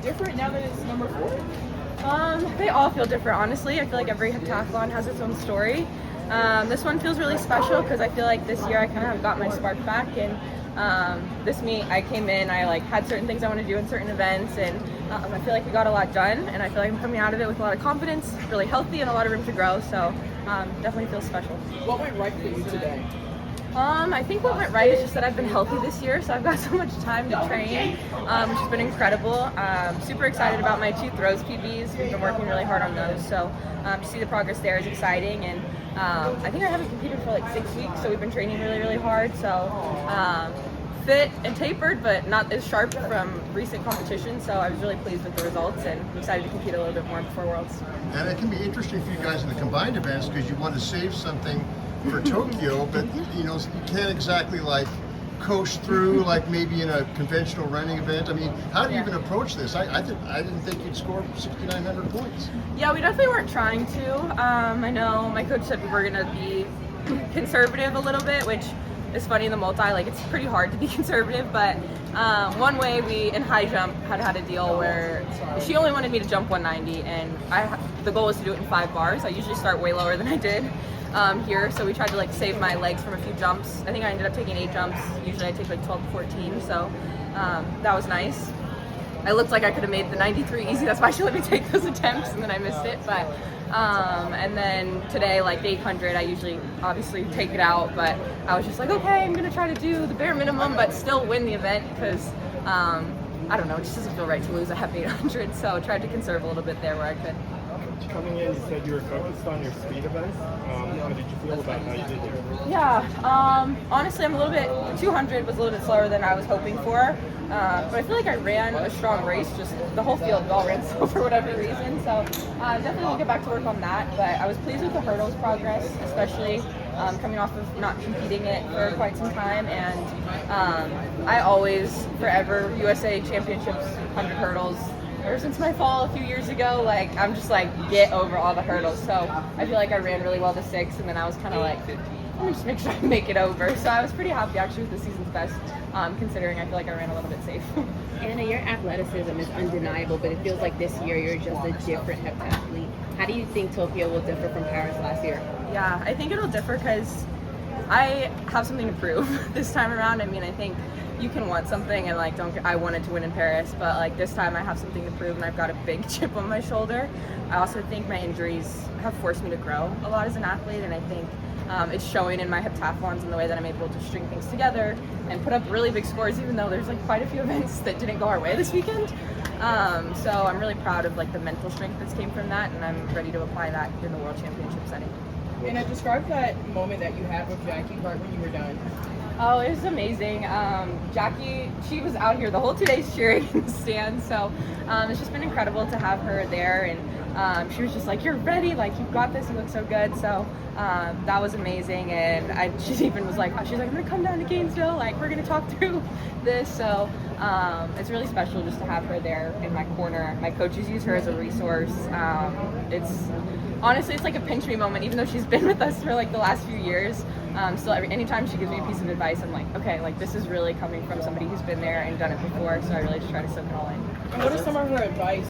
different now that it's number 4? They all feel different, honestly. I feel like every heptathlon has its own story. This one feels really special because I feel like this year I kind of got my spark back, and this meet I came in, I like had certain things I want to do in certain events, and I feel like we got a lot done, and I feel like I'm coming out of it with a lot of confidence, really healthy, and a lot of room to grow, so definitely feels special. What went right for you today? I think what went right is just that I've been healthy this year, so I've got so much time to train, which has been incredible. Super excited about my 2 throws PBs. We've been working really hard on those, so to see the progress there is exciting. And I think I haven't competed for like 6 weeks, so we've been training really, really hard. So fit and tapered, but not as sharp from recent competition. So I was really pleased with the results, and I'm excited to compete a little bit more before Worlds. And it can be interesting for you guys in the combined events because you want to save something for Tokyo, but you know, you can't exactly like coast through like maybe in a conventional running event. I mean, how do you even approach this? I didn't think you'd score 6,900 points. Yeah, we definitely weren't trying to. I know my coach said we were going to be conservative a little bit, which is funny in the multi. Like, it's pretty hard to be conservative, but one way we in high jump had a deal where she only wanted me to jump 190, and the goal was to do it in 5 bars. I usually start way lower than I did here, so we tried to like save my legs from a few jumps. I think I ended up taking 8 jumps. Usually I take like 12 to 14, so that was nice. I looked like I could have made the 93 easy. That's why she let me take those attempts, and then I missed it. But and then today, like 800, I usually obviously take it out, but I was just like, okay, I'm gonna try to do the bare minimum, but still win the event because I don't know, it just doesn't feel right to lose a Hep 800. So I tried to conserve a little bit there where I could. Coming in, you said you were focused on your speed events. How did you feel about how you did here? Yeah, honestly, I'm a little bit, 200 was a little bit slower than I was hoping for, but I feel like I ran a strong race, just the whole field all ran slow for whatever reason, so definitely will get back to work on that, but I was pleased with the hurdles progress, especially coming off of not competing it for quite some time, and I always, forever, USA Championships 100 hurdles. Ever since my fall a few years ago, like I'm just like get over all the hurdles. So I feel like I ran really well the 6, and then I was kind of like, let me just make sure I make it over. So I was pretty happy actually with the season's best, considering I feel like I ran a little bit safe. Anna, your athleticism is undeniable, but it feels like this year you're just a different heptathlete. How do you think Tokyo will differ from Paris last year? Yeah, I think it'll differ because I have something to prove this time around. I mean, I think you can want something and like I wanted to win in Paris, but like this time I have something to prove and I've got a big chip on my shoulder. I also think my injuries have forced me to grow a lot as an athlete, and I think it's showing in my heptathlons in the way that I'm able to string things together and put up really big scores, even though there's like quite a few events that didn't go our way this weekend. So I'm really proud of like the mental strength that came from that, and I'm ready to apply that in the World Championship setting. And I described that moment that you had with Jackie right when you were done. Oh, it was amazing. Jackie, she was out here the whole 2 days cheering in the stands, so it's just been incredible to have her there, and she was just like, you're ready, like you've got this, you look so good, so that was amazing. And she even was like, she's like, I'm gonna come down to Gainesville, like we're gonna talk through this, so it's really special just to have her there in my corner. My coaches use her as a resource. Honestly, it's like a pinch me moment, even though she's been with us for like the last few years. Still, anytime she gives me a piece of advice, I'm like, okay, like this is really coming from somebody who's been there and done it before, so I really just try to soak it all in. And what are some of her advice